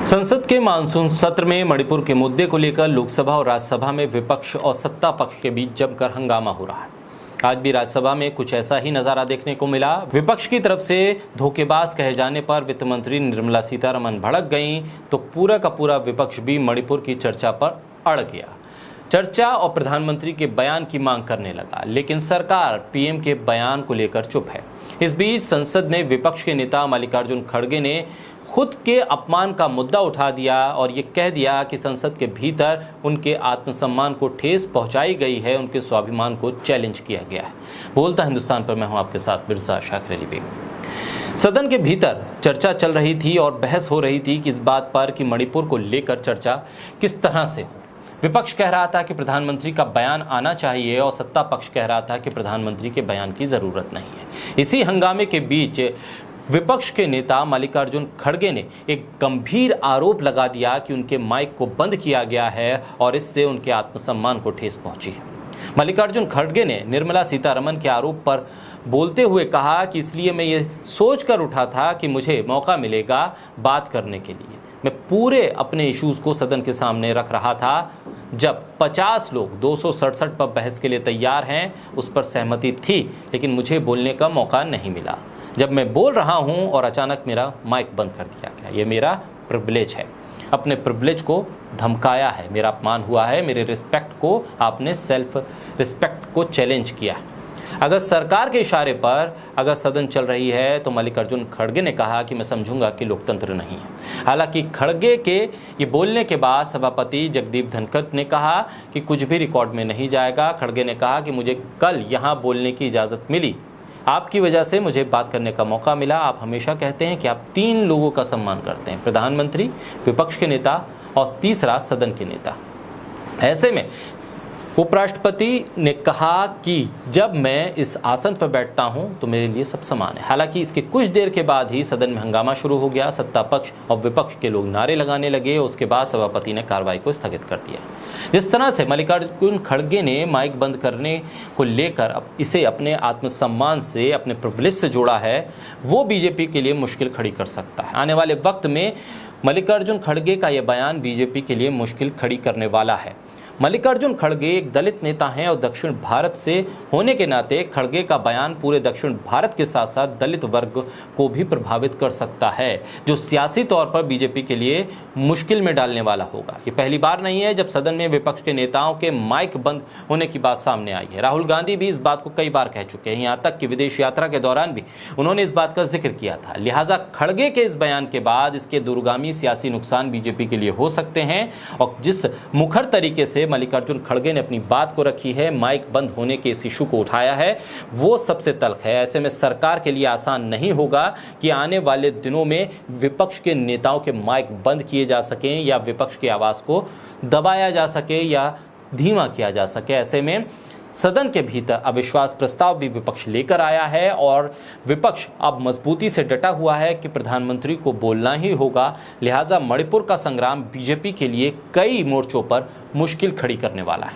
संसद के मानसून सत्र में मणिपुर के मुद्दे को लेकर लोकसभा और राज्यसभा में विपक्ष और सत्ता पक्ष के बीच जमकर हंगामा हो रहा है। आज भी राज्यसभा में कुछ ऐसा ही नजारा देखने को मिला। विपक्ष की तरफ से धोखेबाज कहे जाने पर वित्त मंत्री निर्मला सीतारमण भड़क गईं, तो पूरा का पूरा विपक्ष भी मणिपुर की चर्चा पर अड़ गया। चर्चा और प्रधानमंत्री के बयान की मांग करने लगा, लेकिन सरकार पीएम के बयान को लेकर चुप है। इस बीच संसद में विपक्ष के नेता मल्लिकार्जुन खड़गे ने खुद के अपमान का मुद्दा उठा दिया और ये कह दिया कि संसद के भीतर उनके आत्मसम्मान को ठेस पहुंचाई गई है, उनके स्वाभिमान को चैलेंज किया गया है। बोलता हिंदुस्तान पर मैं हूं आपके साथ मिर्जा शाकिर अली बेग। सदन के भीतर चर्चा चल रही थी और बहस हो रही थी कि इस बात पर कि मणिपुर को लेकर चर्चा किस तरह से हो। विपक्ष कह रहा था कि प्रधानमंत्री का बयान आना चाहिए और सत्ता पक्ष कह रहा था कि प्रधानमंत्री के बयान की जरूरत नहीं है। इसी हंगामे के बीच विपक्ष के नेता मल्लिकार्जुन खड़गे ने एक गंभीर आरोप लगा दिया कि उनके माइक को बंद किया गया है और इससे उनके आत्मसम्मान को ठेस पहुंची है। मल्लिकार्जुन खड़गे ने निर्मला सीतारमण के आरोप पर बोलते हुए कहा कि इसलिए मैं ये सोचकर उठा था कि मुझे मौका मिलेगा बात करने के लिए। मैं पूरे अपने इश्यूज को सदन के सामने रख रहा था। जब 50 लोग 267 पर बहस के लिए तैयार हैं, उस पर सहमति थी, लेकिन मुझे बोलने का मौका नहीं मिला। जब मैं बोल रहा हूं और अचानक मेरा माइक बंद कर दिया गया, ये मेरा प्रिविलेज है। अपने प्रिविलेज को धमकाया है, मेरा अपमान हुआ है, मेरे रिस्पेक्ट को आपने सेल्फ रिस्पेक्ट को चैलेंज किया है। अगर सरकार के इशारे पर अगर सदन चल रही है तो मल्लिकार्जुन खड़गे ने कहा कि मैं समझूंगा कि लोकतंत्र नहीं है। हालांकि खड़गे के ये बोलने के बाद सभापति जगदीप धनखड़ ने कहा कि कुछ भी रिकॉर्ड में नहीं जाएगा। खड़गे ने कहा कि मुझे कल यहाँ बोलने की इजाज़त मिली, आपकी वजह से मुझे बात करने का मौका मिला। आप हमेशा कहते हैं कि आप 3 लोगों का सम्मान करते हैं, प्रधानमंत्री, विपक्ष के नेता और तीसरा सदन के नेता। ऐसे में उपराष्ट्रपति ने कहा कि जब मैं इस आसन पर बैठता हूं तो मेरे लिए सब समान है। हालांकि इसके कुछ देर के बाद ही सदन में हंगामा शुरू हो गया। सत्ता पक्ष और विपक्ष के लोग नारे लगाने लगे। उसके बाद सभापति ने कार्रवाई को स्थगित कर दिया। जिस तरह से मल्लिकार्जुन खड़गे ने माइक बंद करने को लेकर इसे अपने आत्मसम्मान से, अपने प्रिविलेज से जोड़ा है, वो बीजेपी के लिए मुश्किल खड़ी कर सकता है। आने वाले वक्त में मल्लिकार्जुन खड़गे का यह बयान बीजेपी के लिए मुश्किल खड़ी करने वाला है। मल्लिकार्जुन खड़गे एक दलित नेता हैं और दक्षिण भारत से होने के नाते खड़गे का बयान पूरे दक्षिण भारत के साथ साथ दलित वर्ग को भी प्रभावित कर सकता है, जो सियासी तौर पर बीजेपी के लिए मुश्किल में डालने वाला होगा। ये पहली बार नहीं है जब सदन में विपक्ष के नेताओं के माइक बंद होने की बात सामने आई है। राहुल गांधी भी इस बात को कई बार कह चुके हैं, यहाँ तक कि विदेश यात्रा के दौरान भी उन्होंने इस बात का जिक्र किया था। लिहाजा खड़गे के इस बयान के बाद इसके दूरगामी सियासी नुकसान बीजेपी के लिए हो सकते हैं। और जिस मुखर तरीके से मल्लिकार्जुन खड़गे ने अपनी बात को रखी है, माइक बंद होने के इस इशू को उठाया है, वो सबसे तल्ख है। ऐसे में सरकार के लिए आसान नहीं होगा कि आने वाले दिनों में विपक्ष के नेताओं के माइक बंद किए जा सकें या विपक्ष की आवाज को दबाया जा सके या धीमा किया जा सके। ऐसे में सदन के भीतर अविश्वास प्रस्ताव भी विपक्ष लेकर आया है और विपक्ष अब मजबूती से डटा हुआ है कि प्रधानमंत्री को बोलना ही होगा। लिहाजा मणिपुर का संग्राम बीजेपी के लिए कई मोर्चों पर मुश्किल खड़ी करने वाला है।